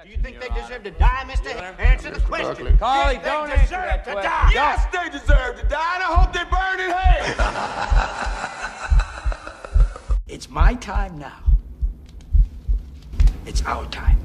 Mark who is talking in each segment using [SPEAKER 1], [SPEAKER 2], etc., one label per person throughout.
[SPEAKER 1] Do you think they deserve to die, mister? Answer the question.
[SPEAKER 2] Carly, don't answer that question.
[SPEAKER 1] Die?
[SPEAKER 2] Yes, they deserve to die, and I hope they burn in hell.
[SPEAKER 3] It's my time now. It's our time.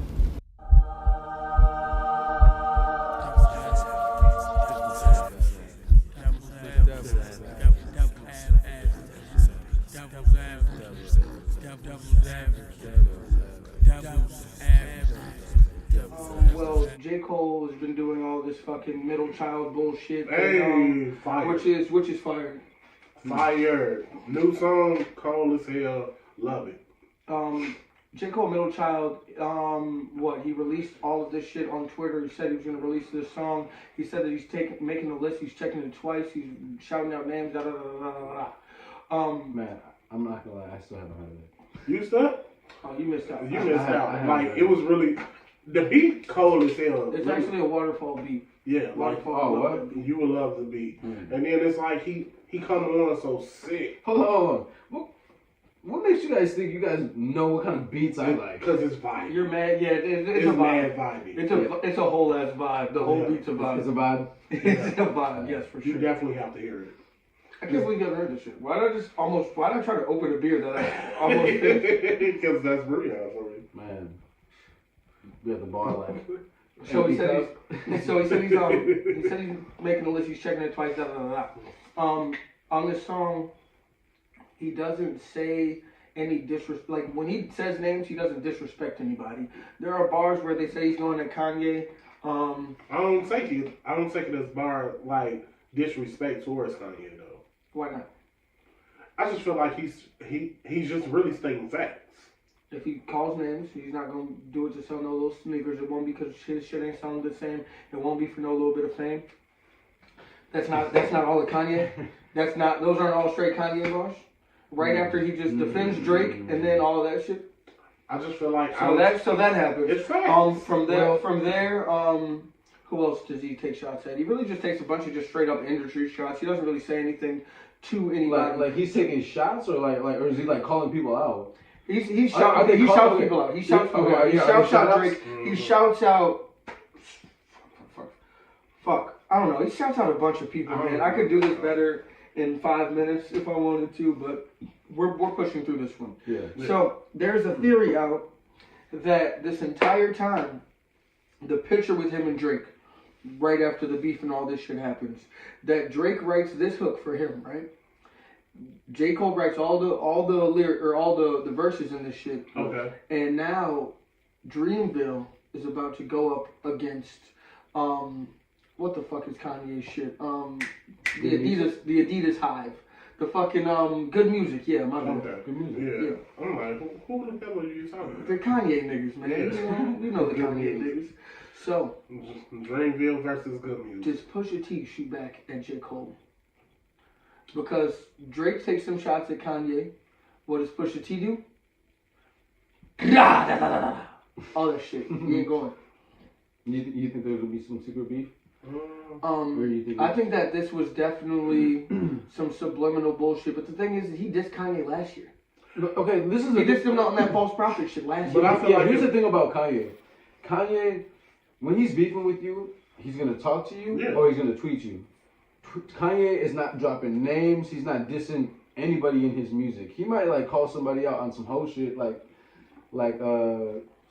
[SPEAKER 4] Well, J.O.O.D has been doing all this fucking middle child bullshit,
[SPEAKER 5] Fire.
[SPEAKER 4] which is fire.
[SPEAKER 5] Fire. New song, cold as hell. Love it.
[SPEAKER 4] J.O.O.D middle child, he released all of this shit on Twitter. He said he was going to release this song. He said that he's making a list. He's checking it twice. He's shouting out names. Da da da da da.
[SPEAKER 6] Man, I'm not gonna lie. I still haven't heard it.
[SPEAKER 5] You stuck?
[SPEAKER 4] Oh, you missed out.
[SPEAKER 5] You missed out. Like, it was really... The beat cold as hell.
[SPEAKER 4] It's actually a waterfall beat.
[SPEAKER 5] Yeah, like, you will love the beat. And then it's like he come on so sick.
[SPEAKER 6] Hold on. What makes you guys think you guys know what kind of beats I like?
[SPEAKER 5] Because it's vibe.
[SPEAKER 4] You're mad, yeah. It's a vibe.
[SPEAKER 5] Mad vibey.
[SPEAKER 4] It's a whole ass vibe. The whole beat's a vibe.
[SPEAKER 6] It's a vibe.
[SPEAKER 4] It's a vibe, yes, for sure.
[SPEAKER 5] You definitely have to hear it.
[SPEAKER 4] I can't believe you haven't heard this shit. Why did I try to open a beer that I almost finished?
[SPEAKER 5] Because that's Brianna for me.
[SPEAKER 6] Man, we have the bar like.
[SPEAKER 4] So he said he's making a list. He's checking it twice. Da da da da. On this song, he doesn't say any disrespect. Like when he says names, he doesn't disrespect anybody. There are bars where they say he's going at Kanye.
[SPEAKER 5] I don't take it as bar like disrespect towards Kanye though.
[SPEAKER 4] Why not?
[SPEAKER 5] I just feel like he's just really stating facts.
[SPEAKER 4] If he calls names, he's not gonna do it to sell no little sneakers. It won't be because his shit ain't selling the same. It won't be for no little bit of fame. That's not all of Kanye. Those aren't all straight Kanye bars. Right after he just defends Drake and then all of that shit.
[SPEAKER 5] I just feel like
[SPEAKER 4] that happens.
[SPEAKER 5] It's facts.
[SPEAKER 4] From there, who else does he take shots at? He really just takes a bunch of just straight up industry shots. He doesn't really say anything to anybody.
[SPEAKER 6] Like he's taking shots, or or is he like calling people out?
[SPEAKER 4] He shouts people out. He shouts people out. He shouts out Drake. He shouts out. Fuck. I don't know. He shouts out a bunch of people, man. I could do this better in 5 minutes if I wanted to, but we're pushing through this one.
[SPEAKER 6] Yeah.
[SPEAKER 4] So there's a theory out that this entire time, the picture with him and Drake, right after the beef and all this shit happens, that Drake writes this hook for him, right? J.O.O.D writes all the verses in this shit.
[SPEAKER 5] Okay.
[SPEAKER 4] And now Dreamville is about to go up against what the fuck is Kanye's shit? The Adidas Hive. The fucking Good Music, yeah, my bad.
[SPEAKER 5] Okay. Good Music. Yeah. I'm like, who the hell are you talking about?
[SPEAKER 4] The Kanye niggas, man.
[SPEAKER 5] Yeah.
[SPEAKER 4] You know the Kanye niggas. So
[SPEAKER 5] Dreamville versus Good Music.
[SPEAKER 4] Does Pusha T shoot back at J.O.O.D? Because Drake takes some shots at Kanye. What does Pusha T do? All that shit. He ain't going.
[SPEAKER 6] You think there's gonna be some secret beef?
[SPEAKER 4] I think that this was definitely some subliminal bullshit. But the thing is, he dissed Kanye last year.
[SPEAKER 6] Okay, he
[SPEAKER 4] dissed him on that false prophet shit last year.
[SPEAKER 6] But I feel like here's the thing about Kanye. Kanye, when he's beefing with you, he's gonna talk to you or he's gonna tweet you. Kanye is not dropping names. He's not dissing anybody in his music. He might like call somebody out on some whole shit, like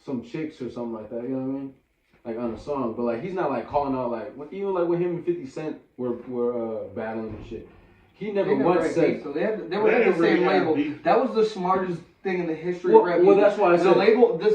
[SPEAKER 6] some chicks or something like that. You know what I mean? Like on a song, but like he's not like calling out even like when him and 50 Cent were battling and shit. He never once said
[SPEAKER 4] so. They were at the same label. That was the smartest thing in the history of rap.
[SPEAKER 6] Well, that's why I said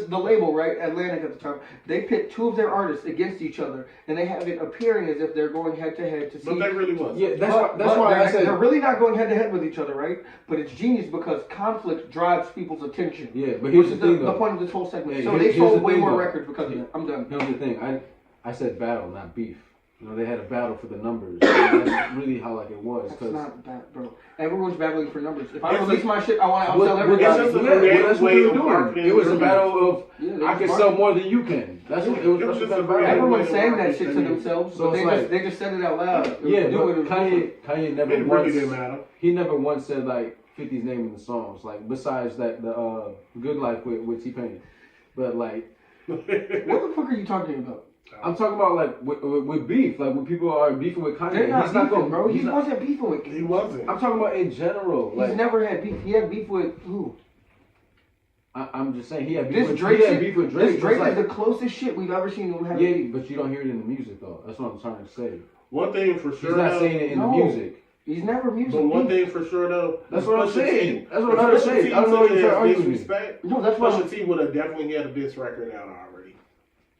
[SPEAKER 4] the label, right? Atlantic at the time. They pit two of their artists against each other, and they have it appearing as if they're going head to head to see.
[SPEAKER 5] But they really was.
[SPEAKER 6] Yeah, that's why I said
[SPEAKER 4] they're really not going head to head with each other, right? But it's genius because conflict drives people's attention.
[SPEAKER 6] Yeah, but here's the thing,
[SPEAKER 4] the point of this whole segment.
[SPEAKER 6] Yeah,
[SPEAKER 4] so they sold way more records because of it. I'm done.
[SPEAKER 6] Here's the thing. I said battle, not beef. You know, they had a battle for the numbers. That's really how it was.
[SPEAKER 4] That's not that, bro. Everyone's battling for numbers. If I release my shit, I want to outsell everybody.
[SPEAKER 5] It's just
[SPEAKER 6] that's what they were doing. It was a battle of I can sell more than you can. That's what it was.
[SPEAKER 4] Everyone's saying that shit to themselves, so they just said it out loud.
[SPEAKER 6] Yeah, but Kanye never once.
[SPEAKER 5] Didn't matter.
[SPEAKER 6] He never once said 50's name in the songs. Besides that, the Good Life with T-Pain, but
[SPEAKER 4] what the fuck are you talking about?
[SPEAKER 6] I'm talking about like with beef, like when people are beefing with Kanye.
[SPEAKER 4] They're not
[SPEAKER 6] he's not
[SPEAKER 4] beefing,
[SPEAKER 6] going,
[SPEAKER 4] bro. He
[SPEAKER 6] not,
[SPEAKER 4] wasn't beefing with.
[SPEAKER 5] He wasn't.
[SPEAKER 6] I'm talking about in general.
[SPEAKER 4] He's never had beef. He had beef with who?
[SPEAKER 6] I'm just saying he had beef
[SPEAKER 4] This
[SPEAKER 6] with
[SPEAKER 4] Drake
[SPEAKER 6] Drake.
[SPEAKER 4] shit.
[SPEAKER 6] Beef with Drake.
[SPEAKER 4] This Drake
[SPEAKER 6] like,
[SPEAKER 4] is the closest shit we've ever seen him have.
[SPEAKER 6] Yeah,
[SPEAKER 4] beef.
[SPEAKER 6] but you don't hear it in the music though. That's what I'm trying to say.
[SPEAKER 5] One thing for sure.
[SPEAKER 6] He's not saying it in the music.
[SPEAKER 4] He's never music.
[SPEAKER 5] But one thing for sure though.
[SPEAKER 6] That's what I'm saying. That's what I'm saying. I don't know what you're trying to argue with me.
[SPEAKER 4] No, that's why.
[SPEAKER 5] Pusha T would have definitely had a diss record out already.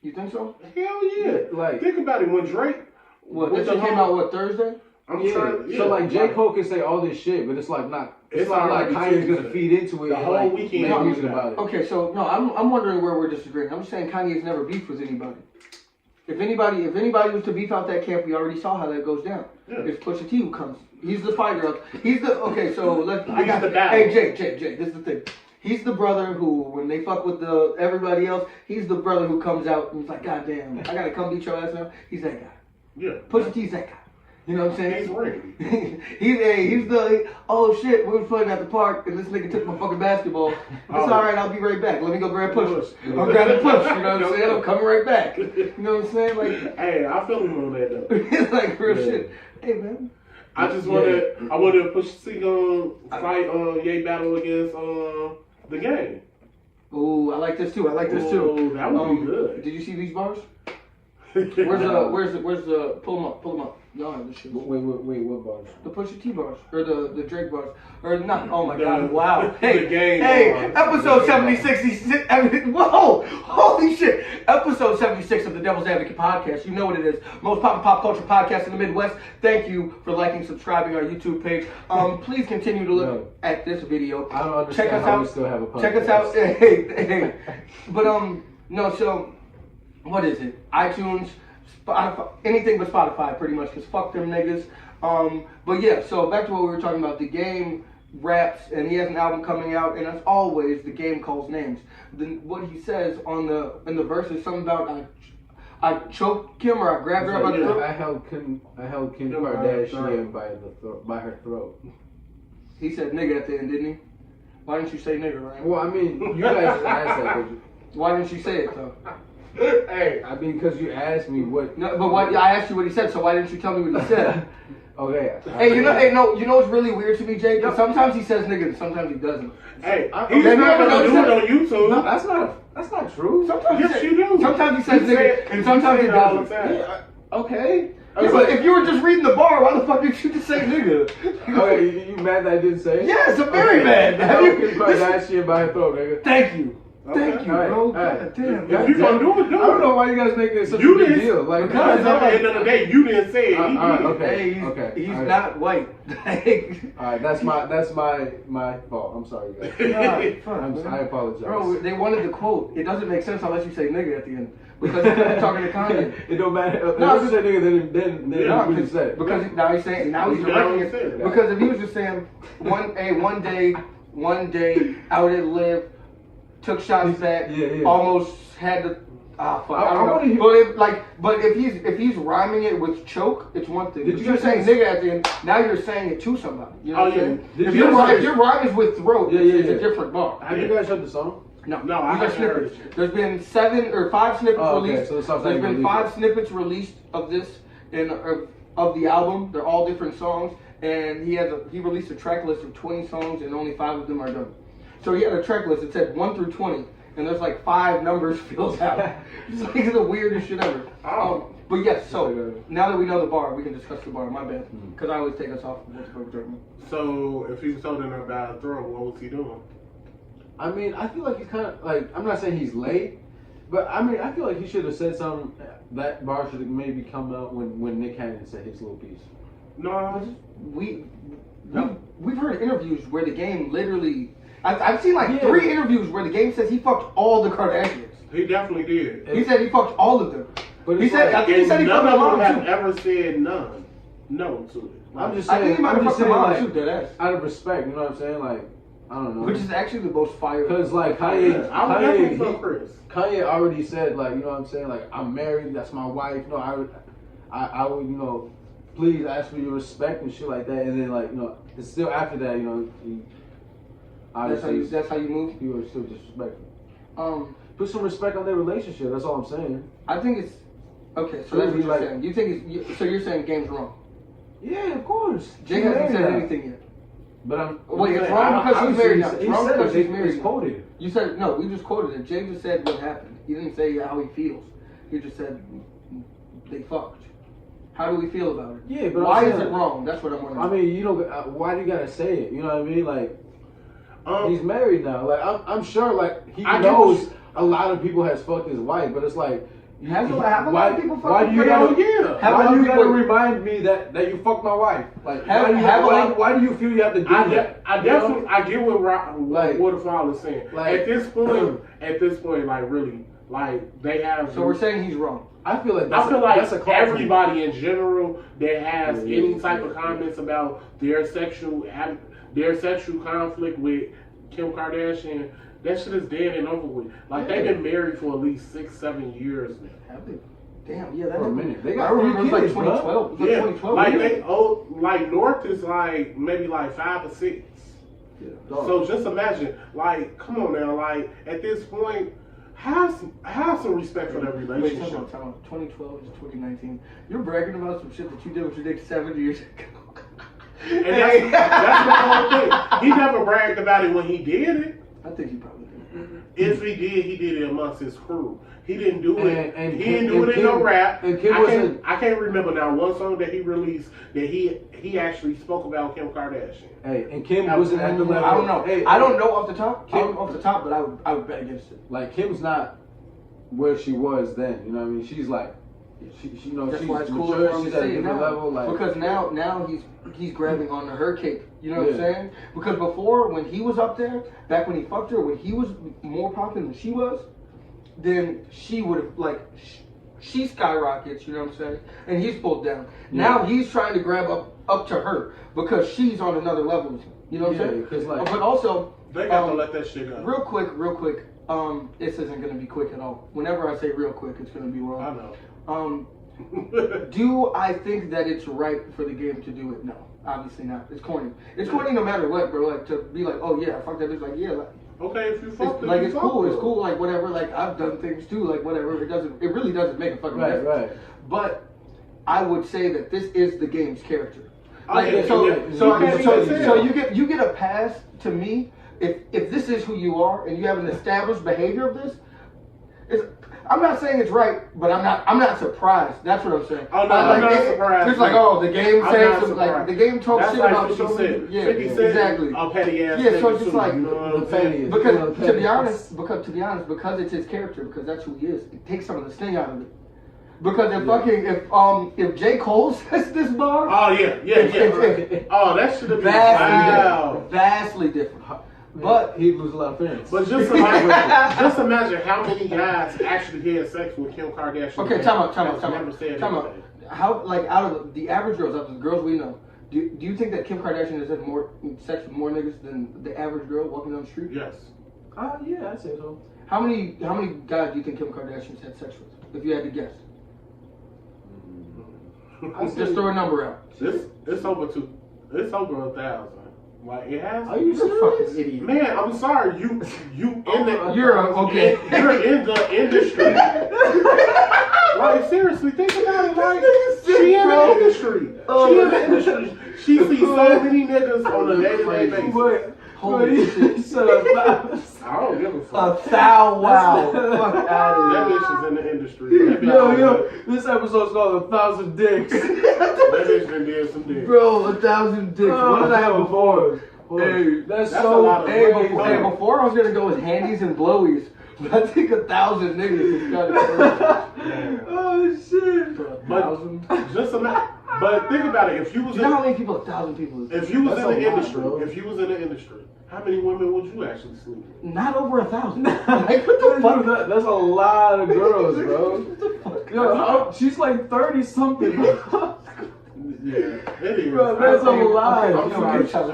[SPEAKER 4] You think so?
[SPEAKER 5] Hell yeah.
[SPEAKER 6] Like,
[SPEAKER 5] think about it. When Drake.
[SPEAKER 4] What? This came out what, Thursday?
[SPEAKER 6] So like J. Cole can say all this shit, but it's like not. It's not like Kanye's gonna feed into it.
[SPEAKER 5] The whole
[SPEAKER 6] like,
[SPEAKER 5] weekend
[SPEAKER 6] make music about it.
[SPEAKER 4] Okay, so no, I'm wondering where we're disagreeing. I'm just saying Kanye's never beefed with anybody. If anybody was to beef out that camp, we already saw how that goes down.
[SPEAKER 5] Yeah.
[SPEAKER 4] It's Pusha T who comes. He's the fighter. He's the okay. So let's.
[SPEAKER 5] I got the battle.
[SPEAKER 4] Hey Jay. This is the thing. He's the brother who, when they fuck with everybody else, he's the brother who comes out and is like, God damn, I gotta come beat your ass now. He's that guy.
[SPEAKER 5] Yeah.
[SPEAKER 4] Pusha T's that guy. You know what I'm saying?
[SPEAKER 5] He's ready.
[SPEAKER 4] he's the, oh shit, we were playing at the park and this nigga took my fucking basketball. It's alright, I'll be right back. Let me go grab Push. I'm grabbing Push, you know what I'm saying? I'm coming right back. You know what I'm saying? Like,
[SPEAKER 5] hey, I feel him on that though.
[SPEAKER 4] It's like real shit. Hey man.
[SPEAKER 5] I wanted to push T fight Ye battle against the Game.
[SPEAKER 4] Ooh, I like this too.
[SPEAKER 5] Ooh, that would be good.
[SPEAKER 4] Did you see these bars? Where's the pull them up. Y'all have this shit.
[SPEAKER 6] Wait, what bars?
[SPEAKER 4] The Pusha T bars. Or the Drake bars. Or not, oh my god, wow.
[SPEAKER 5] The Game
[SPEAKER 4] Episode 76, whoa, holy shit. Episode 76 of the Devil's Advocate podcast. You know what it is. Most pop culture podcast in the Midwest. Thank you for liking, subscribing our YouTube page. Please continue to look at this video.
[SPEAKER 6] I don't understand
[SPEAKER 4] check us
[SPEAKER 6] how
[SPEAKER 4] out.
[SPEAKER 6] we still have a podcast.
[SPEAKER 4] Check us out. Hey. But, no, so, what is it? iTunes, Spotify, anything but Spotify, pretty much, because fuck them niggas. But yeah, so back to what we were talking about. The Game raps, and he has an album coming out, and as always, The Game calls names. Then what he says in the verse is something about I choked Kim or I grabbed her by the throat.
[SPEAKER 6] I held Kim Kardashian by her throat.
[SPEAKER 4] He said nigga at the end, didn't he? Why didn't you say nigga, Ryan?
[SPEAKER 6] Well, I mean, you guys just asked that.
[SPEAKER 4] Why didn't you say it though?
[SPEAKER 5] Hey,
[SPEAKER 6] I mean, because you asked me what.
[SPEAKER 4] No, but I asked you what he said, so why didn't you tell me what he said?
[SPEAKER 6] Okay.
[SPEAKER 4] Hey, you know what's really weird to me, Jay? Because sometimes he says nigga and sometimes he doesn't.
[SPEAKER 5] Hey, he's not gonna do it on YouTube.
[SPEAKER 6] No, that's not true.
[SPEAKER 4] Sometimes
[SPEAKER 5] yes, you do.
[SPEAKER 4] Sometimes he says nigga and sometimes he doesn't.
[SPEAKER 6] Yeah, okay.
[SPEAKER 4] Yeah, but if you were just reading the bar, why the fuck did you just say nigga?
[SPEAKER 6] Okay, you mad that I didn't say it?
[SPEAKER 4] Yes, I'm very mad.
[SPEAKER 6] Kim Kardashian by her throat, nigga.
[SPEAKER 4] Thank you.
[SPEAKER 5] Okay.
[SPEAKER 4] Thank you, bro. God damn.
[SPEAKER 5] If you gonna do it, do it.
[SPEAKER 6] I don't know why you guys making it such a
[SPEAKER 5] You
[SPEAKER 6] big
[SPEAKER 5] didn't.
[SPEAKER 6] deal. Like,
[SPEAKER 5] Because at the end of the day, you didn't say it. He did.
[SPEAKER 6] Okay.
[SPEAKER 4] Hey, he's
[SPEAKER 6] All right.
[SPEAKER 4] not white.
[SPEAKER 6] Alright, that's my fault. I'm sorry, guys. I apologize.
[SPEAKER 4] Bro, they wanted the quote. It doesn't make sense unless you say nigga at the end. Because they're talking to Kanye.
[SPEAKER 6] It don't matter. If
[SPEAKER 4] No,
[SPEAKER 6] you say nigga, then we just said it.
[SPEAKER 4] Because now he's saying, now he's directing it. Because if he was just saying, one day, out it lived, took shots back, almost had to. Fuck. I don't know. But if he's rhyming it with choke, it's one thing. If you're saying nigga at the end, now you're saying it to somebody. You know what I'm saying? If your rhyme is with throat, it's a different bar.
[SPEAKER 6] Have you guys heard the song?
[SPEAKER 4] No,
[SPEAKER 5] I
[SPEAKER 4] these are snippets. There's been 5 snippets released.
[SPEAKER 6] So
[SPEAKER 4] There's been 5 snippets released of this of the album. They're all different songs, and he released a track list of 20 songs, and only 5 of them are done. So he had a track list that said 1 through 20, and there's like 5 numbers filled out. It's like the weirdest shit ever. But yes, so now that we know the bar, we can discuss the bar. My bad, because I always take us off.
[SPEAKER 5] So if he was holding her by the throat, what was he doing?
[SPEAKER 6] I mean, I feel like he's kind of like, I'm not saying he's late, but I mean, I feel like he should have said something. That bar should have maybe come out when Nick Cannon said his little piece.
[SPEAKER 5] No,
[SPEAKER 4] we've heard interviews where the Game literally. I've seen like 3 interviews where the Game says he fucked all the Kardashians.
[SPEAKER 5] He definitely did.
[SPEAKER 4] He said he fucked all of them.
[SPEAKER 6] But
[SPEAKER 4] he said he fucked
[SPEAKER 5] none
[SPEAKER 4] their
[SPEAKER 5] of
[SPEAKER 4] mom
[SPEAKER 5] them have
[SPEAKER 4] too.
[SPEAKER 5] ever said no to it.
[SPEAKER 6] I'm just
[SPEAKER 4] I think
[SPEAKER 6] saying,
[SPEAKER 4] he might have fucked their mom too, dead ass.
[SPEAKER 6] out of respect, you know what I'm saying? Like, I don't know.
[SPEAKER 4] Which is actually the most fire.
[SPEAKER 6] Because like
[SPEAKER 5] Kanye
[SPEAKER 6] already said, like, you know what I'm saying? Like, I'm married, that's my wife. No, I would, you know, please ask for your respect and shit like that. And then, like, you know, it's still after that, you know,
[SPEAKER 4] that's how you move?
[SPEAKER 6] You were still disrespectful. put some respect on their relationship. That's all I'm saying.
[SPEAKER 4] I think it's okay. So that's what you're saying. You think it's so you're saying Game's wrong?
[SPEAKER 6] Yeah, of course.
[SPEAKER 4] Jay hasn't said anything yet.
[SPEAKER 6] But I'm.
[SPEAKER 4] Wait, it's wrong because he's married now. It's wrong because he's married.
[SPEAKER 6] It's quoted.
[SPEAKER 4] You said no. We just quoted it. Jay just said what happened. He didn't say how he feels. He just said they fucked. How do we feel about it?
[SPEAKER 6] Yeah, but
[SPEAKER 4] why is it wrong? That's what I'm wondering.
[SPEAKER 6] I mean, you know, why do you gotta say it? You know what I mean? Like, he's married now. Like, I'm sure, like, he knows a lot of people has fucked his wife, but it's like, why do you gotta remind me that you fucked my wife? Like, why do you feel you have to do that?
[SPEAKER 5] I definitely, I get what the father is saying. Like, at this point, like, really, like, they have.
[SPEAKER 4] So we're saying he's wrong.
[SPEAKER 5] I feel like everybody in general that has any type of comments about their sexual conflict with Kim Kardashian, that shit is dead and over with. Like, they've been married for at least 6-7 years now.
[SPEAKER 4] Have they? Damn, yeah,
[SPEAKER 6] for a minute. They got
[SPEAKER 4] I remember it was like 2012.
[SPEAKER 5] Yeah, 2012. Like like North is like maybe like 5 or 6.
[SPEAKER 6] Yeah.
[SPEAKER 5] So just imagine, like, come on now, like at this point. Have some respect for that relationship.
[SPEAKER 4] Wait, time out. 2012 is 2019. You're bragging about some shit that you did with your dick 7 years ago.
[SPEAKER 5] And that's the whole thing. He never bragged about it when he did it.
[SPEAKER 4] I think he probably did.
[SPEAKER 5] If he did it amongst his crew. He didn't do it.
[SPEAKER 6] And
[SPEAKER 5] he didn't do it in no rap.
[SPEAKER 6] And Kim
[SPEAKER 5] I can't remember now one song that he released that he actually spoke about Kim Kardashian.
[SPEAKER 6] Hey, and Kim wasn't at the level.
[SPEAKER 4] I don't know.
[SPEAKER 6] Hey,
[SPEAKER 4] I don't know off the top. But I would bet against it.
[SPEAKER 6] Like, Kim's not where she was then. You know what I mean? She's like, you know,
[SPEAKER 4] that's
[SPEAKER 6] she's
[SPEAKER 4] why it's cool
[SPEAKER 6] mature,
[SPEAKER 4] for him
[SPEAKER 6] she's
[SPEAKER 4] to
[SPEAKER 6] at a
[SPEAKER 4] say it
[SPEAKER 6] different
[SPEAKER 4] now.
[SPEAKER 6] level. Like,
[SPEAKER 4] because now he's grabbing onto her cape. You know what I'm saying? Because before, when he was up there, back when he fucked her, when he was more popular than she was, then she would have, like, she skyrockets, you know what I'm saying? And he's pulled down. Yeah. Now he's trying to grab up to her because she's on another level. You know what I'm saying?
[SPEAKER 6] Like,
[SPEAKER 4] but also,
[SPEAKER 5] they got to let that shit go.
[SPEAKER 4] Real quick. This isn't going to be quick at all. Whenever I say real quick, it's going to be wrong.
[SPEAKER 5] I know.
[SPEAKER 4] Do I think that it's right for the game to do it? No, obviously not. It's corny. It's corny no matter what, bro. Like, to be like, oh yeah, I fucked that bitch. Like, yeah, like,
[SPEAKER 5] okay, if you fuck,
[SPEAKER 4] like, it's cool. It's cool. Like, whatever. Like, I've done things too. Like, whatever. It really doesn't make a fucking difference. Right. But I would say that this is the game's character. Like, so you get a pass to me if this is who you are and you have an established behavior of this. I'm not saying it's right, but I'm not surprised. That's what I'm saying.
[SPEAKER 5] Oh no, I'm not surprised.
[SPEAKER 4] It's like, oh, the game says some, like, the game talks shit about so many. Yeah, exactly.
[SPEAKER 5] A petty ass.
[SPEAKER 4] Yeah, so it's just like
[SPEAKER 6] because
[SPEAKER 4] to be honest, because it's his character, because that's who he is. It takes some of the sting out of it. Because if J. Cole says this bar,
[SPEAKER 5] oh yeah. Oh, that should have been
[SPEAKER 4] vastly different. But
[SPEAKER 6] he'd lose a lot of fans.
[SPEAKER 5] But just imagine how many guys actually had sex with Kim Kardashian.
[SPEAKER 4] Okay, time out. How, like, out of the average girls, out of the girls we know, do you think that Kim Kardashian has had more sex with more niggas than the average girl walking down the street?
[SPEAKER 5] Yes.
[SPEAKER 6] Yeah, I'd say so.
[SPEAKER 4] How many guys do you think Kim Kardashian's had sex with, if you had to guess? Just throw a number out.
[SPEAKER 5] It's over 1,000. Like, it has.
[SPEAKER 4] Are you serious? Fucking idiot.
[SPEAKER 5] Man, I'm sorry. You're in the industry. Like, seriously, think about it. Like, she in the industry. She sees so many niggas on a day-to-day basis.
[SPEAKER 4] Holy shit.
[SPEAKER 5] I don't give a fuck.
[SPEAKER 4] 1,000. Wow. Fuck out of here.
[SPEAKER 5] That bitch is in the industry.
[SPEAKER 6] Yo, this episode's called 1,000 Dicks.
[SPEAKER 5] That bitch been doing some dicks.
[SPEAKER 4] Bro, 1,000 dicks. What did I have before?
[SPEAKER 6] Hey, that's
[SPEAKER 5] so.
[SPEAKER 6] A lot of
[SPEAKER 4] before I was gonna go with handies and blowies. But I think 1,000 niggas is kind of crazy.
[SPEAKER 6] Oh shit.
[SPEAKER 5] But think about it. If you was,
[SPEAKER 4] do you know how many people 1,000 people is?
[SPEAKER 5] If you was in the industry, how many women would you actually sleep with?
[SPEAKER 4] Not over 1,000. Like, what the fuck?
[SPEAKER 6] That's a lot of girls, bro. What the fuck? Yo, she's like 30 something.
[SPEAKER 5] Yeah, anyway,
[SPEAKER 6] bro, that's a lot.
[SPEAKER 5] I'm sorry.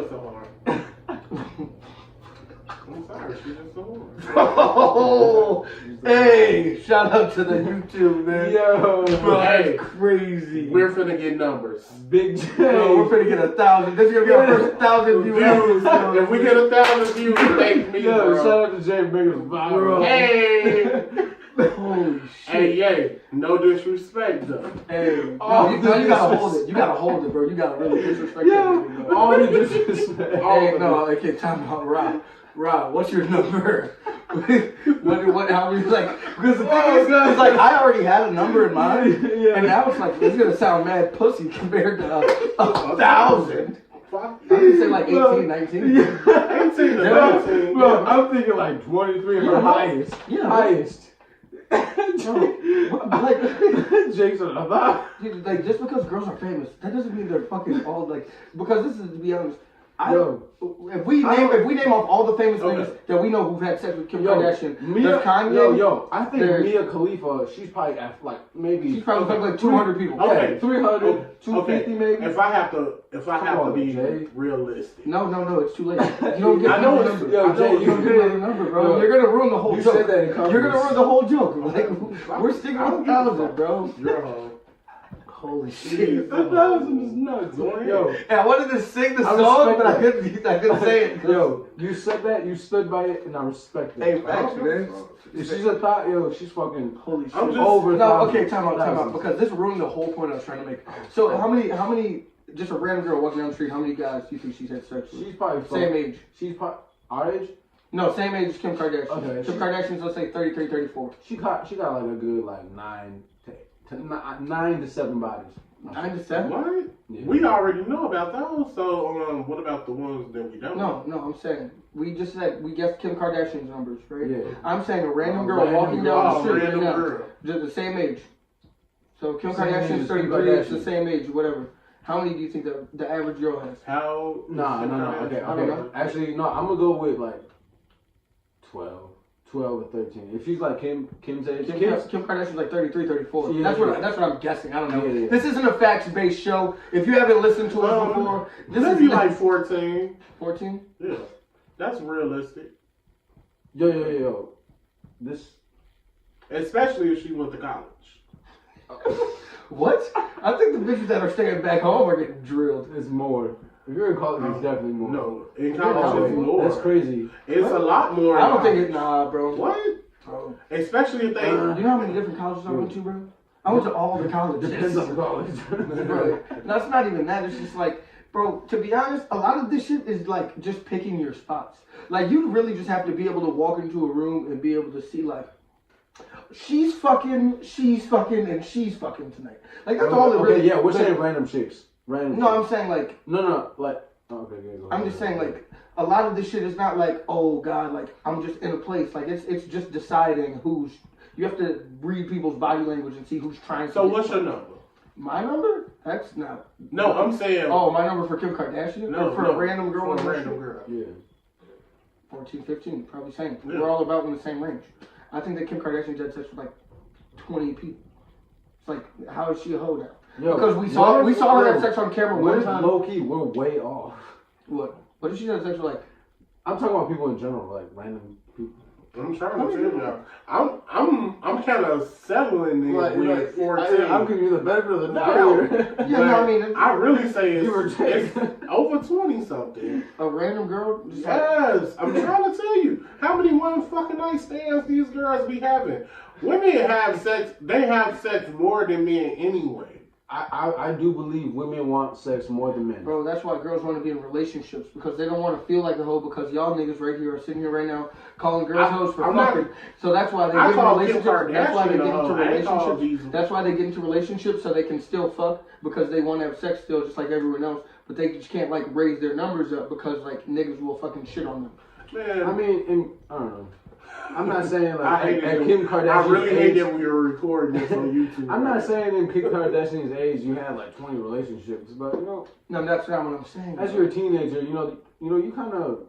[SPEAKER 5] I'm sorry, she's just a whore.
[SPEAKER 4] Oh, hey, shout out to the YouTube, man.
[SPEAKER 6] Yo,
[SPEAKER 4] bro,
[SPEAKER 5] hey,
[SPEAKER 4] that's crazy.
[SPEAKER 5] We're finna get numbers.
[SPEAKER 6] Big J.
[SPEAKER 4] Bro, we're finna get 1,000. This is gonna be our first 1,000 views.
[SPEAKER 5] If we get 1,000 views, thank me,
[SPEAKER 6] Yo,
[SPEAKER 5] bro.
[SPEAKER 6] shout out to Jay Biggers viral.
[SPEAKER 5] Hey!
[SPEAKER 4] Holy shit.
[SPEAKER 5] Hey, yay. No disrespect, though.
[SPEAKER 4] Hey,
[SPEAKER 6] Oh,
[SPEAKER 4] you gotta hold it. You gotta hold it, bro. You gotta really disrespect that.
[SPEAKER 6] All the disrespect.
[SPEAKER 4] Hey, no, I can't time out, Rob, what's your number? How many, like, because the thing is, like, I already had a number in mind, and now it's like, it's gonna sound mad pussy compared to 1,000. I didn't say like 18, 19.
[SPEAKER 5] 18 to 19.
[SPEAKER 6] Bro, I'm thinking like 23 or highest.
[SPEAKER 4] Yeah.
[SPEAKER 6] Highest.
[SPEAKER 4] Like,
[SPEAKER 6] Jake's on the thought.
[SPEAKER 4] like, just because girls are famous, that doesn't mean they're fucking all like. Because this is, to be honest, if we name off all the famous niggas that we know who've had sex with Kim Kardashian, there's Kanye.
[SPEAKER 6] I think Mia Khalifa, she's probably at like maybe.
[SPEAKER 4] She's probably like 200 people.
[SPEAKER 5] Okay,
[SPEAKER 6] 300, 250 maybe.
[SPEAKER 5] If I have to be
[SPEAKER 6] Jay.
[SPEAKER 5] realistic.
[SPEAKER 4] No, it's too late. You don't get
[SPEAKER 5] I know
[SPEAKER 4] another
[SPEAKER 5] it's
[SPEAKER 4] number.
[SPEAKER 6] Yo, Jay,
[SPEAKER 4] You don't get another number, bro. You're gonna ruin the whole
[SPEAKER 6] You
[SPEAKER 4] joke.
[SPEAKER 6] said that in confidence.
[SPEAKER 4] You're gonna ruin the whole joke. Like, we're sticking with 1,000, bro.
[SPEAKER 5] You're a hoe.
[SPEAKER 4] Holy shit.
[SPEAKER 6] 1,000 is nuts. Yo,
[SPEAKER 4] And I wanted to sing the song, but I couldn't say it.
[SPEAKER 6] Yo, you said that, you stood by it, and I respect it.
[SPEAKER 4] Hey, facts, man.
[SPEAKER 6] If she's a thought, yo, she's fucking holy shit.
[SPEAKER 5] I'm just-
[SPEAKER 6] over.
[SPEAKER 4] No,
[SPEAKER 6] 1,000.
[SPEAKER 4] okay, time out, because this ruined the whole point I was trying to make. So how many, just a random girl walking down the street, how many guys do you think she's had sex with?
[SPEAKER 6] She's probably
[SPEAKER 4] Same age.
[SPEAKER 6] She's probably our age.
[SPEAKER 4] No, same age as Kim Kardashian.
[SPEAKER 6] Okay.
[SPEAKER 4] Kim Kardashian's, let's say 33, 34.
[SPEAKER 6] She got like a good like 9 to 7 bodies.
[SPEAKER 4] 9 to 7?
[SPEAKER 5] What?
[SPEAKER 6] Yeah.
[SPEAKER 5] We already know about those. So, what about the ones that we don't?
[SPEAKER 4] No, I'm saying we just said we guessed Kim Kardashian's numbers, right?
[SPEAKER 6] Yeah.
[SPEAKER 4] I'm saying a random girl
[SPEAKER 6] Random
[SPEAKER 4] walking
[SPEAKER 6] girl.
[SPEAKER 4] down the street right
[SPEAKER 5] Random
[SPEAKER 4] now,
[SPEAKER 5] girl.
[SPEAKER 4] just the same age. So Kim
[SPEAKER 6] Same age
[SPEAKER 4] Kardashian's
[SPEAKER 6] as
[SPEAKER 4] 33,
[SPEAKER 6] Kim
[SPEAKER 4] it's the
[SPEAKER 6] Kardashian.
[SPEAKER 4] same age, whatever. How many do you think the average girl has?
[SPEAKER 5] How?
[SPEAKER 6] No. Okay.
[SPEAKER 4] I don't know.
[SPEAKER 6] Actually, no. I'm gonna go with like 12 or 13. If she's like Kim's age,
[SPEAKER 4] Kim Kardashian's like 33, 34.
[SPEAKER 6] Yeah,
[SPEAKER 4] that's
[SPEAKER 6] yeah.
[SPEAKER 4] what I'm guessing. I don't know.
[SPEAKER 6] Yeah.
[SPEAKER 4] This isn't a facts-based show. If you haven't listened to us before, this
[SPEAKER 5] Maybe
[SPEAKER 4] is
[SPEAKER 5] like 14.
[SPEAKER 4] 14.
[SPEAKER 5] Yeah, that's realistic.
[SPEAKER 6] Yo. This.
[SPEAKER 5] Especially if she went to college.
[SPEAKER 4] What? I think the bitches that are staying back home are getting drilled.
[SPEAKER 6] It's more. If you're in college, it's definitely more.
[SPEAKER 5] No, in
[SPEAKER 4] Yeah,
[SPEAKER 5] college it's more.
[SPEAKER 6] That's crazy.
[SPEAKER 5] It's a lot more.
[SPEAKER 4] I don't think it. Nah, bro.
[SPEAKER 5] What?
[SPEAKER 4] Bro.
[SPEAKER 5] Especially if they.
[SPEAKER 4] You know how many different colleges I went to, bro? I went to all the colleges.
[SPEAKER 6] Depends on the college.
[SPEAKER 4] Bro, no, it's not even that. It's just like, bro, to be honest, a lot of this shit is like just picking your spots. Like, you really just have to be able to walk into a room and be able to see, like, she's fucking, and she's fucking tonight. Like, that's all it really
[SPEAKER 6] Yeah, we're saying random chicks. Random
[SPEAKER 4] No, I'm
[SPEAKER 6] chicks.
[SPEAKER 4] saying, like,
[SPEAKER 6] No, like, okay, go
[SPEAKER 4] I'm just saying, like, a lot of this shit is not like, oh, God, like, I'm just in a place. Like, it's just deciding who's, you have to read people's body language and see who's trying to.
[SPEAKER 5] So what's your number?
[SPEAKER 4] My number? That's not.
[SPEAKER 5] No, I'm saying.
[SPEAKER 4] Oh, my number for Kim Kardashian?
[SPEAKER 5] No,
[SPEAKER 4] Or for a random girl?
[SPEAKER 5] For
[SPEAKER 4] on
[SPEAKER 5] a
[SPEAKER 4] the
[SPEAKER 5] random
[SPEAKER 4] street?
[SPEAKER 5] girl.
[SPEAKER 6] Yeah.
[SPEAKER 4] 14, 15, probably same.
[SPEAKER 5] Yeah.
[SPEAKER 4] We're all about in the same range. I think that Kim Kardashian's had sex with like 20 people. It's like, how is she a hoe now?
[SPEAKER 6] Yo,
[SPEAKER 4] Because we saw her have sex on camera one time.
[SPEAKER 6] Low key, we're way off.
[SPEAKER 4] What? What did she have sex with like?
[SPEAKER 6] I'm talking about people in general, like random people.
[SPEAKER 5] I'm trying to tell you. I'm kind of settling with 14.
[SPEAKER 6] I'm giving you the benefit of the doubt.
[SPEAKER 4] Yeah, no, I mean,
[SPEAKER 5] I really say
[SPEAKER 6] You
[SPEAKER 5] it's over 20 something.
[SPEAKER 4] a random girl. Just like,
[SPEAKER 5] Yes, I'm trying to tell you how many one fucking night stands these girls be having. Women have sex. They have sex more than men anyway.
[SPEAKER 6] I do believe women want sex more than men.
[SPEAKER 4] bro, that's why girls want to be in relationships because they don't want to feel like a hoe because y'all niggas right here are sitting here right now calling girls hoes for fucking. So that's why they get into relationships. That's why they get into relationships. That's why they get into relationships so they can still fuck because they want to have sex still just like everyone else. But they just can't like raise their numbers up because like niggas will fucking shit on them.
[SPEAKER 5] Man,
[SPEAKER 6] I mean, I don't know. I'm not saying like
[SPEAKER 5] I hate
[SPEAKER 6] at
[SPEAKER 5] it.
[SPEAKER 6] Kim Kardashian's
[SPEAKER 5] I really hate
[SPEAKER 6] age.
[SPEAKER 5] that we were recording this on YouTube.
[SPEAKER 6] I'm not saying in Kim Kardashian's age you had like 20 relationships, but you know,
[SPEAKER 4] No, that's not what I'm saying.
[SPEAKER 6] as you're a teenager, you kind of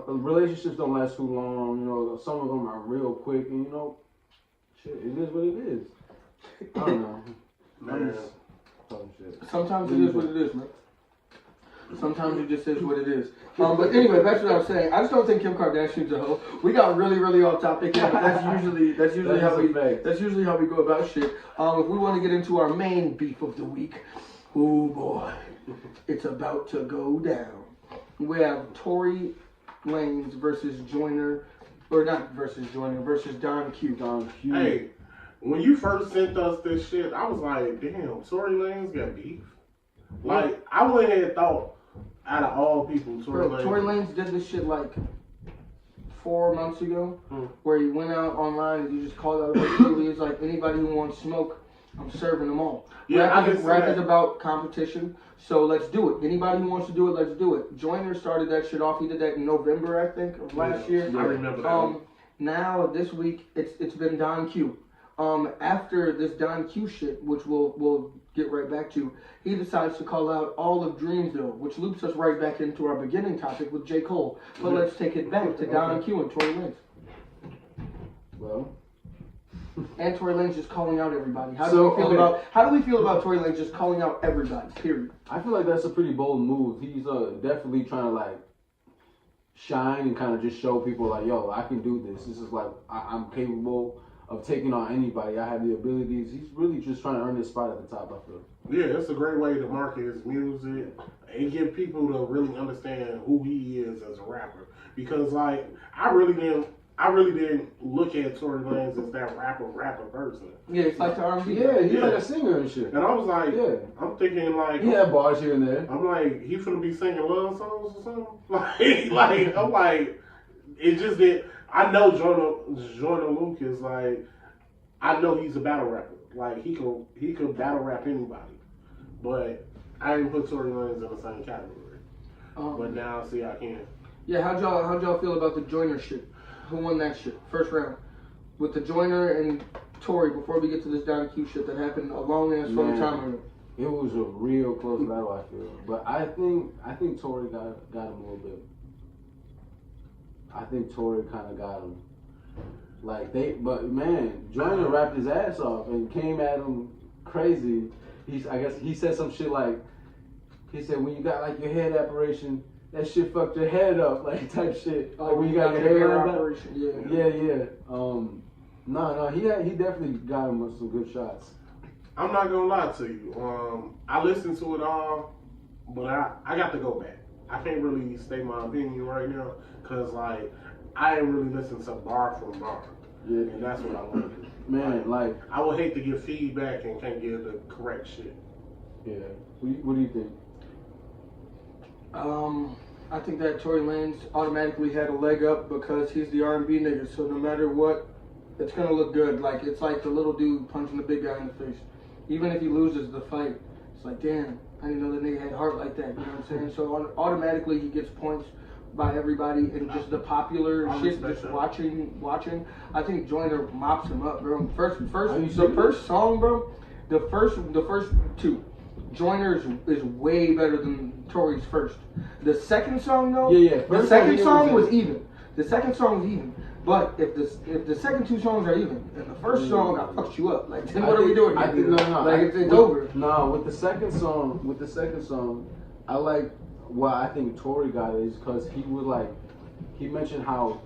[SPEAKER 6] relationships don't last too long. You know, some of them are real quick, and shit, it is what it is. I don't know. I'm
[SPEAKER 5] Man.
[SPEAKER 6] just talking shit.
[SPEAKER 4] Sometimes it is what it is, man. Sometimes it just is what it is. But anyway, back to what I was saying. I just don't think Kim Kardashian's a hoe. We got really, really off topic here, but that's usually how we go about shit. If we want to get into our main beef of the week, oh boy, it's about to go down. We have Tory Lanez versus Don Q.
[SPEAKER 5] Hey, when you first sent us this shit, I was like, damn, Tory Lanez got beef. Like, I wouldn't have thought, out of all people, Tory
[SPEAKER 4] Lanez did this shit like 4 months ago, where he went out online and he just called out everybody. He was like, anybody who wants smoke, I'm serving them all.
[SPEAKER 5] Yeah,
[SPEAKER 4] rap is about competition, so let's do it. Anybody who wants to do it, let's do it. Joyner started that shit off. He did that in November, I think, of last year.
[SPEAKER 5] I remember that.
[SPEAKER 4] Now this week it's been Don Q. After this Don Q shit, which we'll get right back to, he decides to call out all of Dreamville, which loops us right back into our beginning topic with J.O.O.D. But let's take it back to Don Q and Tory Lanez.
[SPEAKER 6] Well,
[SPEAKER 4] and Tory Lanez just calling out everybody. How do we feel about Tory Lanez just calling out everybody? Period.
[SPEAKER 6] I feel like that's a pretty bold move. He's definitely trying to like shine and kind of just show people like, yo, I can do this. This is like I'm capable of taking on anybody. I have the abilities. He's really just trying to earn his spot at the top, I feel.
[SPEAKER 5] Yeah, it's a great way to market his music and get people to really understand who he is as a rapper. Because like I really didn't look at Tory Lanez as that rapper person.
[SPEAKER 4] Yeah, it's like the R&B.
[SPEAKER 6] Yeah, he's like a singer and shit.
[SPEAKER 5] And I was like, I'm thinking like
[SPEAKER 6] he had bars here and there.
[SPEAKER 5] I'm like, he finna be singing love songs or something. Like I'm like, it just did. I know Jordan Lucas, like, I know he's a battle rapper. Like, he could battle rap anybody. But I didn't put Tory Lanez in the same category. But now, see, I can.
[SPEAKER 4] Yeah, how'd y'all feel about the Joyner shit? Who won that shit? First round. With the Joyner and Tory, before we get to this Don Q shit that happened a long ass fucking time ago.
[SPEAKER 6] It was a real close battle, I feel. But I think Tory got him a little bit. I think Tory kind of got him. But man, Joyner rapped his ass off and came at him crazy. I guess he said some shit like, he said, when you got like your head operation, that shit fucked your head up, like type shit. Like when you got your hair operation. Yeah. No, he definitely got him with some good shots.
[SPEAKER 5] I'm not gonna lie to you. I listened to it all, but I got to go back. I can't really state my opinion right now, because, like, I ain't really listened to bar from bar. Yeah. And that's what I want to do.
[SPEAKER 6] Man, like,
[SPEAKER 5] I would hate to give feedback and can't give the correct shit.
[SPEAKER 6] Yeah. What do you think?
[SPEAKER 4] I think that Tory Lanez automatically had a leg up because he's the R&B nigga, so no matter what, it's going to look good. Like, it's like the little dude punching the big guy in the face. Even if he loses the fight, it's like, damn, I didn't know that nigga had heart like that, you know what I'm saying? So automatically he gets points by everybody and just the popular shit, just watching. I think Joyner mops him up, bro. The first song, bro, the first two, Joyner is way better than Tory's first. The second song though, the second song was even. But if the second two songs are even, and the first song I fucked you up, like then what are we doing?
[SPEAKER 6] I think no.
[SPEAKER 4] Like it's over.
[SPEAKER 6] No, with the second song, I like what I think Tory got is because he mentioned how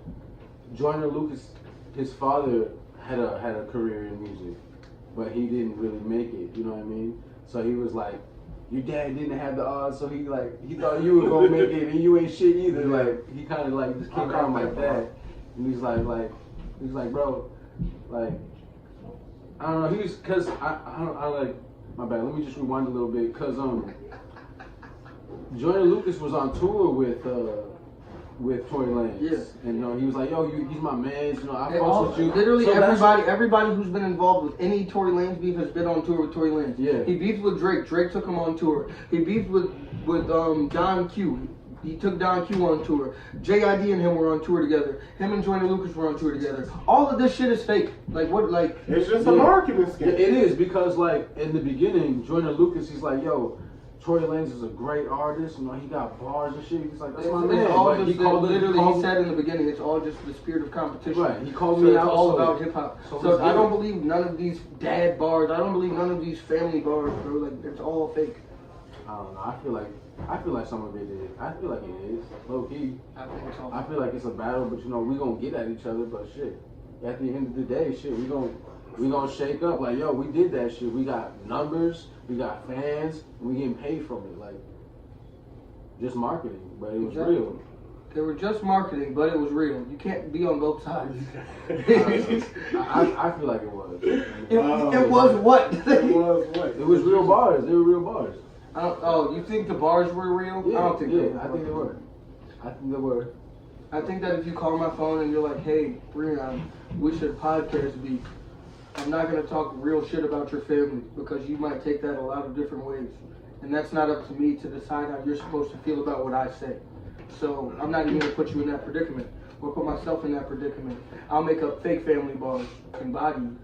[SPEAKER 6] Joyner Lucas, his father had a career in music, but he didn't really make it. You know what I mean? So he was like, your dad didn't have the odds, so he thought you were gonna make it, and you ain't shit either. Like he kind of like just came out like that. And he's like, bro, like, I don't know. Cause I like, my bad. Let me just rewind a little bit. Cause Joyner Lucas was on tour with Tory Lanez. Yes. And he was like, yo, he's my man. I fucks with you.
[SPEAKER 4] Literally so everybody who's been involved with any Tory Lanez beef has been on tour with Tory Lanez. Yeah. He beefed with Drake. Drake took him on tour. He beefed with Don Q. He took Don Q on tour. J.I.D. and him were on tour together. Him and Joyner Lucas were on tour together. All of this shit is fake. Like what? Like
[SPEAKER 5] it's just a marketing scheme.
[SPEAKER 6] It is because like in the beginning, Joyner Lucas, he's like, yo, Tory Lanez is a great artist. He got bars and shit. He's like, that's my man.
[SPEAKER 4] He said in the beginning, it's all just the spirit of competition.
[SPEAKER 6] Right. He called me out.
[SPEAKER 4] It's all about hip hop. So I don't believe none of these dad bars. I don't believe none of these family bars, bro. Like it's all fake.
[SPEAKER 6] I don't know. I feel like I feel like some of it is. I feel like it is. Low key.
[SPEAKER 4] I think it's all.
[SPEAKER 6] I feel like it's a battle, but we gonna get at each other. But shit, at the end of the day, shit, we gonna shake up. Like, yo, we did that shit. We got numbers, we got fans, and we getting paid from it. Like, just marketing, but it was real.
[SPEAKER 4] They were just marketing, but it was real. You can't be on both sides.
[SPEAKER 6] I feel like it was.
[SPEAKER 4] It was what?
[SPEAKER 5] It was what?
[SPEAKER 6] It was real bars. They were real bars.
[SPEAKER 4] You think the bars were real?
[SPEAKER 6] Yeah,
[SPEAKER 4] I don't think they were.
[SPEAKER 6] I think they were.
[SPEAKER 4] I think that if you call my phone and you're like, hey, Breon, we should podcast beat. I'm not going to talk real shit about your family because you might take that a lot of different ways. And that's not up to me to decide how you're supposed to feel about what I say. So I'm not even going to put you in that predicament or put myself in that predicament. I'll make up fake family bars and body you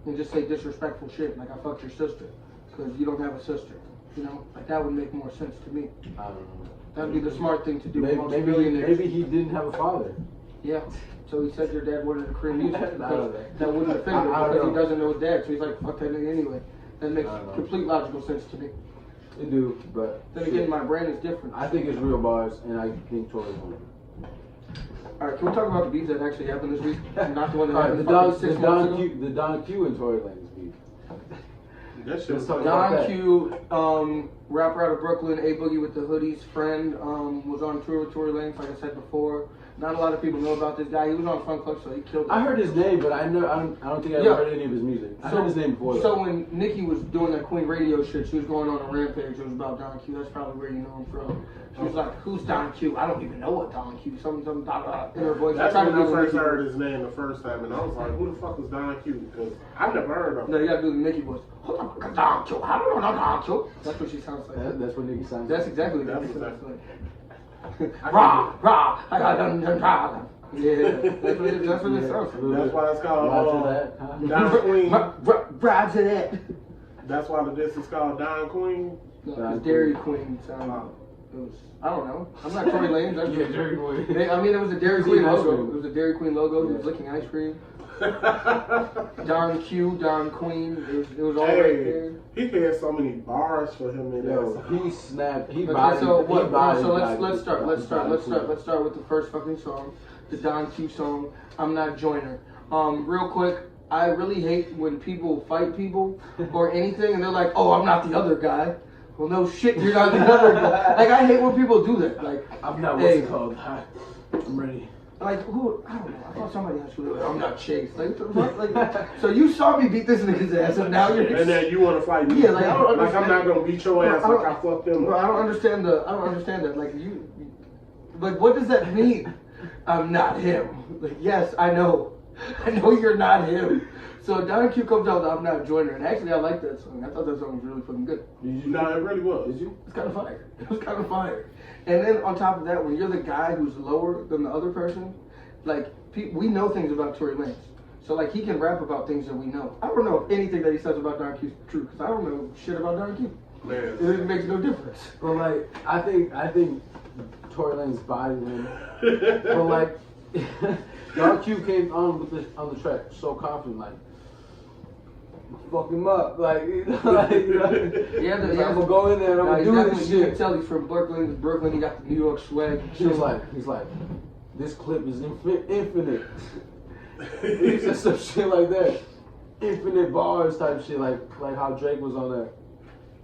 [SPEAKER 4] and just say disrespectful shit like I fucked your sister because you don't have a sister. You know, like that would make more sense to me.
[SPEAKER 6] I don't know.
[SPEAKER 4] That'd be the smart thing to do.
[SPEAKER 6] Maybe he didn't have a father.
[SPEAKER 4] Yeah. So he said your dad wanted to create music because that wouldn't offend him
[SPEAKER 6] I
[SPEAKER 4] because
[SPEAKER 6] know.
[SPEAKER 4] he doesn't know his dad. So he's like, fuck that nigga anyway. That makes complete logical sense to me.
[SPEAKER 6] It do, but
[SPEAKER 4] Then again, my brain is different.
[SPEAKER 6] I think it's real bars, and I think Tory won.
[SPEAKER 4] Alright, can we talk about the beats that actually happened this week? Not the one that
[SPEAKER 6] Alright,
[SPEAKER 4] happened
[SPEAKER 6] the
[SPEAKER 4] fucking 6 months ago?
[SPEAKER 6] the Don Q and Tory Lanez beef.
[SPEAKER 5] That shit
[SPEAKER 6] Let's
[SPEAKER 5] was
[SPEAKER 6] talk about
[SPEAKER 4] Don
[SPEAKER 6] that.
[SPEAKER 4] Q, rapper out of Brooklyn, A Boogie with the Hoodies, friend, was on tour with Tory Lanez, like I said before. Not a lot of people know about this guy. He was on Funk Club, so he killed it.
[SPEAKER 6] I heard his name, but I don't think I ever heard any of his music. I heard his name before.
[SPEAKER 4] So when Nicki was doing that Queen radio shit, she was going on a rampage. It was about Don Q. That's probably where you know him from. She was like, "Who's Don Q? I don't even know what Don Q." Some in her voice.
[SPEAKER 5] That's
[SPEAKER 4] I tried
[SPEAKER 5] when
[SPEAKER 4] to
[SPEAKER 5] I
[SPEAKER 4] do
[SPEAKER 5] first
[SPEAKER 4] Nicki
[SPEAKER 5] heard
[SPEAKER 4] voice.
[SPEAKER 5] his name the first time, and I was like, "Who the fuck is Don Q?" Because I've never heard of him.
[SPEAKER 4] No, you gotta do the Nicki voice. Who the fuck is Don Q? I don't know Don Q. That's what she sounds like.
[SPEAKER 6] That's what Nicki sounds
[SPEAKER 4] That's
[SPEAKER 6] like.
[SPEAKER 4] exactly what
[SPEAKER 5] That's
[SPEAKER 4] Nicki sounds
[SPEAKER 5] exactly.
[SPEAKER 4] like. Rah, rah, I got done, rah. Yeah, that's what it sounds like.
[SPEAKER 5] That's why it's called
[SPEAKER 6] Roger that, huh?
[SPEAKER 5] Don Queen.
[SPEAKER 4] Roger that.
[SPEAKER 5] That's why the disc is called Don Queen.
[SPEAKER 4] No, it's Dairy Queen sound. It was, I don't know. I'm not Tory Lanez.
[SPEAKER 6] Yeah, Dairy Queen.
[SPEAKER 4] I mean, it was a Dairy Queen logo. It was a Dairy Queen logo. He was licking ice cream. Don Q, Don Queen. It was all right there.
[SPEAKER 5] He had so many bars for him in
[SPEAKER 6] Yo,
[SPEAKER 5] that.
[SPEAKER 6] he snapped. He
[SPEAKER 4] Okay,
[SPEAKER 6] bodied.
[SPEAKER 4] so what?
[SPEAKER 6] he bodied
[SPEAKER 4] So
[SPEAKER 6] Don
[SPEAKER 4] let's start.
[SPEAKER 6] Q.
[SPEAKER 4] Let's start with the first fucking song, the Don Q song. I'm not Joyner. Real quick. I really hate when people fight people or anything, and they're like, "Oh, I'm not the other guy." Well, no shit, you're not the other guy. Like, I hate when people do that. Like,
[SPEAKER 6] I'm not what's it called. I'm ready.
[SPEAKER 4] Like, who? I don't know. I thought somebody else was like, I'm not Chase. Like, so you saw me beat this nigga's ass, and now you're.
[SPEAKER 5] And then you want to fight me?
[SPEAKER 4] Yeah, like I don't
[SPEAKER 5] like
[SPEAKER 4] understand.
[SPEAKER 5] I'm not gonna beat your ass like I fucked them.
[SPEAKER 4] Bro, I don't understand that. Like like what does that mean? I'm not him. Like, yes, I know you're not him. So Don Q comes out with I'm Not Joyner, and actually I like that song. I thought that song was really fucking good.
[SPEAKER 5] No, it really was.
[SPEAKER 6] Did you?
[SPEAKER 4] It's kind of fire. It was kind of fire. And then on top of that, when you're the guy who's lower than the other person, like we know things about Tory Lanez. So like he can rap about things that we know. I don't know if anything that he says about Don Q is true because I don't know shit about Don Q.
[SPEAKER 5] Man,
[SPEAKER 4] It makes no difference.
[SPEAKER 6] But like, I think Tory Lanez bodied him. But like, Don Q came on with this on the track so confident, like. Fuck him up, like, you know, I'm gonna go in there and I'm gonna do this
[SPEAKER 4] You
[SPEAKER 6] shit.
[SPEAKER 4] can tell he's from Brooklyn. Brooklyn, he got the New York swag.
[SPEAKER 6] He's like, this clip is infinite. He said some shit like that, infinite bars type shit, like how Drake was on that.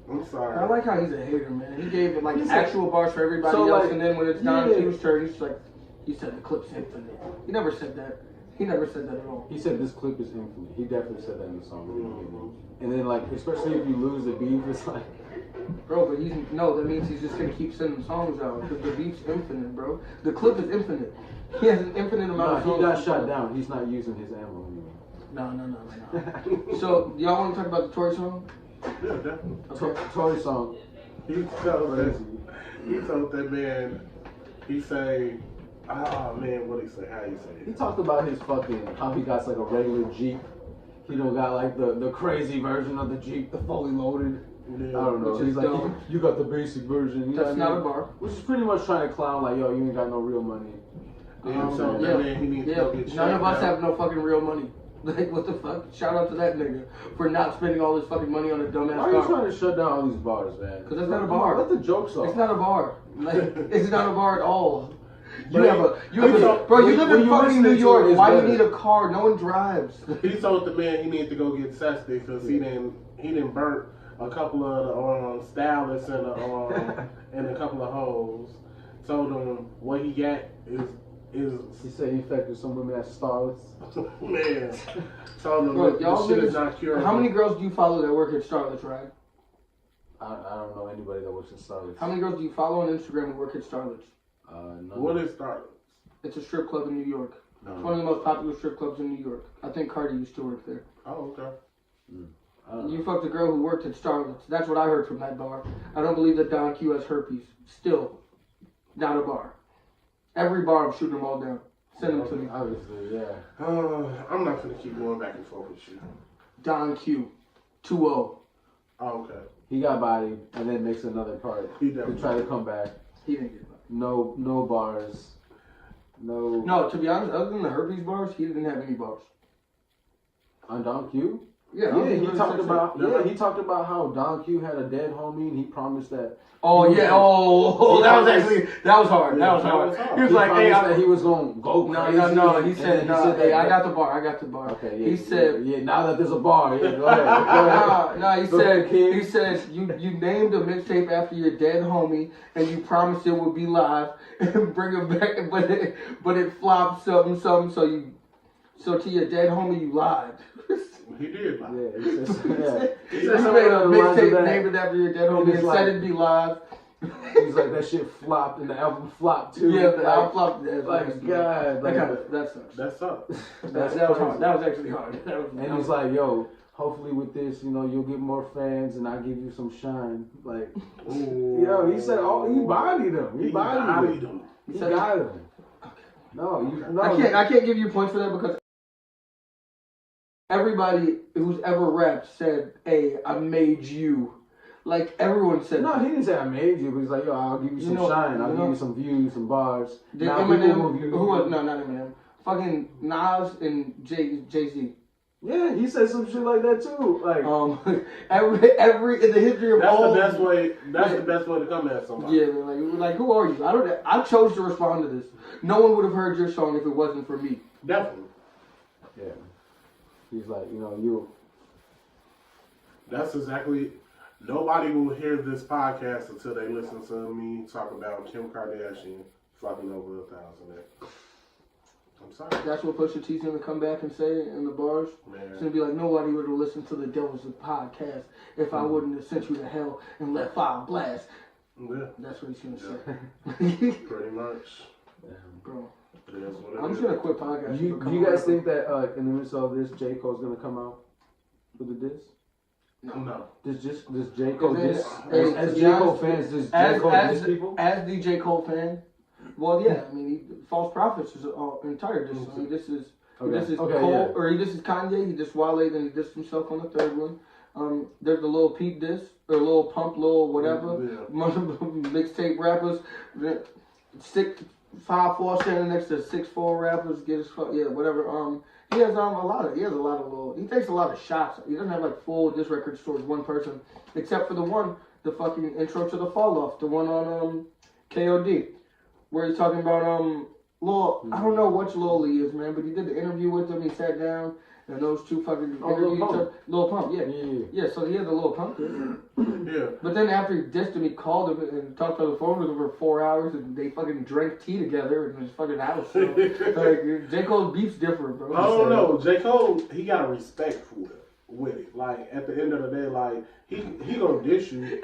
[SPEAKER 5] I'm sorry.
[SPEAKER 4] I like how he's a hater, man. He gave it like actual bars for everybody
[SPEAKER 6] So,
[SPEAKER 4] else,
[SPEAKER 6] like,
[SPEAKER 4] and then when it's Don
[SPEAKER 6] yeah.
[SPEAKER 4] Q's turn, he's like, he said the clip's infinite. He never said that. He never said that at all.
[SPEAKER 6] He said this clip is infinite. He definitely said that in the song. And then like, especially if you lose the beef, it's like,
[SPEAKER 4] Bro, but that means he's just gonna keep sending songs out because the beef's infinite, bro. The clip is infinite. He has an infinite amount of songs.
[SPEAKER 6] he got shot down. He's not using his ammo anymore.
[SPEAKER 4] No. So, y'all want to talk about the Tory song?
[SPEAKER 5] Yeah, definitely.
[SPEAKER 4] Okay.
[SPEAKER 6] Tory song.
[SPEAKER 5] He told that man, he say, oh man, what he say? How you say
[SPEAKER 6] He
[SPEAKER 5] it?
[SPEAKER 6] talked about his fucking, how he got like a regular Jeep. He don't got like the crazy version of the Jeep, the fully loaded.
[SPEAKER 5] Yeah.
[SPEAKER 6] I don't know.
[SPEAKER 4] Which is
[SPEAKER 6] He's like,
[SPEAKER 4] dumb.
[SPEAKER 6] you got the basic version. You know
[SPEAKER 4] That's
[SPEAKER 6] what I
[SPEAKER 4] not
[SPEAKER 6] mean?
[SPEAKER 4] a bar.
[SPEAKER 6] Which is pretty much trying to clown like, yo, you ain't got no real money.
[SPEAKER 5] Yeah, so
[SPEAKER 4] Yeah.
[SPEAKER 5] that man, he needs to go get
[SPEAKER 4] None of us
[SPEAKER 5] checked out.
[SPEAKER 4] have no fucking real money. Like, what the fuck? Shout out to that nigga for not spending all his fucking money on a dumbass
[SPEAKER 6] Why are
[SPEAKER 4] car.
[SPEAKER 6] you trying to shut down all these bars, man?
[SPEAKER 4] Because it's not a bar.
[SPEAKER 6] Let the jokes off.
[SPEAKER 4] It's not a bar. Like, it's not a bar at all. You
[SPEAKER 5] But
[SPEAKER 4] have a, bro, you live in fucking New York. Why do you need a car? No one drives.
[SPEAKER 5] He told the man he needed to go get tested because he didn't burn a couple of stylists and a couple of hoes. Told him what he got is
[SPEAKER 6] He said he affected some women as starlets.
[SPEAKER 5] man. Told him
[SPEAKER 4] Bro,
[SPEAKER 5] this shit is not curable.
[SPEAKER 4] How many girls do you follow that work at Starlet's, right?
[SPEAKER 6] I don't know anybody that works in starlets.
[SPEAKER 4] How many girls do you follow on Instagram who work at Starlet's?
[SPEAKER 6] No.
[SPEAKER 5] What is starlets?
[SPEAKER 4] It's a strip club in New York.
[SPEAKER 5] No.
[SPEAKER 4] It's one of the most popular strip clubs in New York. I think Cardi used to work there.
[SPEAKER 5] Oh, okay.
[SPEAKER 4] You fucked a girl who worked at Starlet's. That's what I heard from that bar. I don't believe that Don Q has herpes. Still, not a bar. Every bar, I'm shooting them all down. Send them to me.
[SPEAKER 6] Obviously, yeah.
[SPEAKER 5] I'm not gonna keep going back and forth with you.
[SPEAKER 4] Don Q, 2-0.
[SPEAKER 5] Oh, okay.
[SPEAKER 6] He got bodied and then makes another part
[SPEAKER 5] He
[SPEAKER 6] to
[SPEAKER 5] definitely
[SPEAKER 6] try to come back.
[SPEAKER 4] He didn't get that.
[SPEAKER 6] No bars.
[SPEAKER 4] No, to be honest, other than the herpes bars, he didn't have any bars.
[SPEAKER 6] On Don Q?
[SPEAKER 4] Yeah,
[SPEAKER 6] he talked about how Don Q had a dead homie and he promised that.
[SPEAKER 4] Oh yeah, that was hard. That was hard. He was like, "Hey,
[SPEAKER 6] that he was gonna go crazy."
[SPEAKER 4] No. He said, "No, hey, I got the bar.
[SPEAKER 6] Okay, yeah.
[SPEAKER 4] He said,
[SPEAKER 6] "Yeah, now that there's a bar, yeah, go ahead."
[SPEAKER 4] No, he said, you named a mixtape after your dead homie, and you promised it would be live and bring it back, but it flopped something. So to your dead homie, you lied."
[SPEAKER 5] He did.
[SPEAKER 6] Yeah, he said
[SPEAKER 4] You made a mixtape named it after your dead homie and said it'd be live.
[SPEAKER 6] He's like, that shit flopped and the album flopped too.
[SPEAKER 4] Yeah, the album flopped.
[SPEAKER 6] God,
[SPEAKER 4] that sucks.
[SPEAKER 5] That sucks.
[SPEAKER 4] That was hard. That was actually hard.
[SPEAKER 6] And he's like, yo, hopefully with this, you'll get more fans and I'll give you some shine. Like, yo, he said, he bodied him. He bodied him. He got him. No,
[SPEAKER 4] I can't give you points for that because everybody who's ever rapped said, "Hey, I made you." Like, everyone said
[SPEAKER 6] no,
[SPEAKER 4] that.
[SPEAKER 6] he didn't say I made you, but he's like, yo, I'll give you some shine. I'll give you some views, some bars.
[SPEAKER 4] Did Eminem, no, not Eminem. Fucking Nas and Jay-Z.
[SPEAKER 6] Yeah, he said some shit like that too. Like,
[SPEAKER 4] every in the history of all.
[SPEAKER 5] That's the best way to come at somebody.
[SPEAKER 4] Yeah, like who are you? I chose to respond to this. No one would have heard your song if it wasn't for me.
[SPEAKER 5] Definitely.
[SPEAKER 6] Yeah. He's like,
[SPEAKER 5] That's exactly. Nobody will hear this podcast until they listen to me talk about Kim Kardashian fucking over 1,000. I'm sorry.
[SPEAKER 4] That's what Pusha T's gonna come back and say in the bars.
[SPEAKER 5] Man.
[SPEAKER 4] It's gonna be like, nobody would have listened to the Devilsadpod podcast if I wouldn't have sent you to hell and let fire blast.
[SPEAKER 5] Yeah.
[SPEAKER 4] That's what he's gonna say.
[SPEAKER 5] Pretty much.
[SPEAKER 4] Bro.
[SPEAKER 5] It is what it
[SPEAKER 4] I'm
[SPEAKER 5] is.
[SPEAKER 4] just gonna quit podcasting.
[SPEAKER 6] do you guys think that in the midst of this, J. Cole's gonna come out with a diss?
[SPEAKER 5] No.
[SPEAKER 6] Does J. Cole diss? As
[SPEAKER 4] J.
[SPEAKER 6] J. Cole fans, does J. Cole diss people?
[SPEAKER 4] As the J. Cole fan, well, yeah. I mean, False Prophets is an entire diss. I mean, this is Cole,
[SPEAKER 6] yeah.
[SPEAKER 4] or he disses Kanye. He dissed Wale, then he dissed himself on the third one. There's the Lil Peep diss, or Lil Pump, Lil whatever. Mixtape rappers. 5'4" standing next to 6'4" rappers. Get his fuck, yeah, whatever. He has a lot of little. He takes a lot of shots. He doesn't have like full diss records towards one person, except for the fucking intro to the Fall Off, the one on K.O.D, where he's talking about Lil. I don't know which Lil he is, man, but he did the interview with him. He sat down. And those two fucking interviews, Lil Pump, yeah. So he had the Lil Pump.
[SPEAKER 5] Yeah.
[SPEAKER 4] But then after he dissed him, he called him and talked on the phone with him for 4 hours, and they fucking drank tea together in his fucking house. So, like, J. Cole's beef's different, bro.
[SPEAKER 5] I don't know. J. Cole, he got a respect with it. Like, at the end of the day, like, he gonna diss you.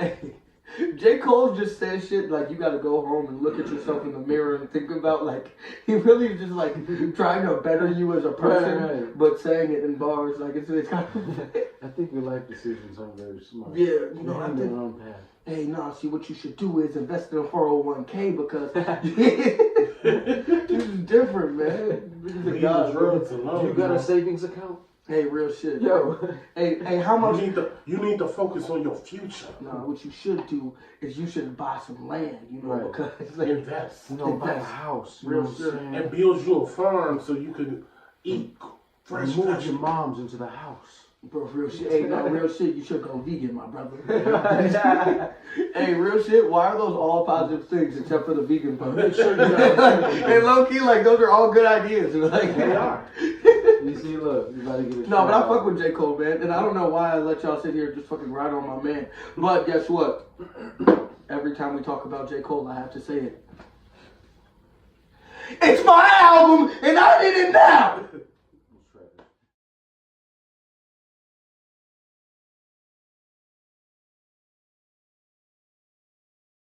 [SPEAKER 4] J. Cole just says shit like you gotta go home and look at yourself in the mirror and think about, like, he really is just like trying to better you as a person, but saying it in bars. Like, it's kind of.
[SPEAKER 6] I think your life decisions aren't very smart.
[SPEAKER 4] Yeah,
[SPEAKER 6] I think their own path.
[SPEAKER 4] Hey, no, see, what you should do is invest in a 401k because this is different, man. This is a god, bro.
[SPEAKER 6] You got a savings account?
[SPEAKER 4] Hey, real shit.
[SPEAKER 6] Yo.
[SPEAKER 4] Hey, how much?
[SPEAKER 5] You need to focus on your future.
[SPEAKER 4] No, what you should do is you should buy some land, because like,
[SPEAKER 5] invest.
[SPEAKER 6] Buy a house.
[SPEAKER 4] Real shit.
[SPEAKER 5] And build you a farm so you can eat
[SPEAKER 6] remove your moms into the house.
[SPEAKER 4] Bro, real shit. Hey, no, real shit. You should go vegan, my brother. Hey, real shit. Why are those all positive things except for the vegan part? Hey, low key, like those are all good ideas. Like
[SPEAKER 6] They are. You see, look, you gotta give it.
[SPEAKER 4] No, but I fuck with J. Cole, man, and I don't know why I let y'all sit here and just fucking ride on my man. But guess what? Every time we talk about J. Cole, I have to say it. It's my album, and I did it now.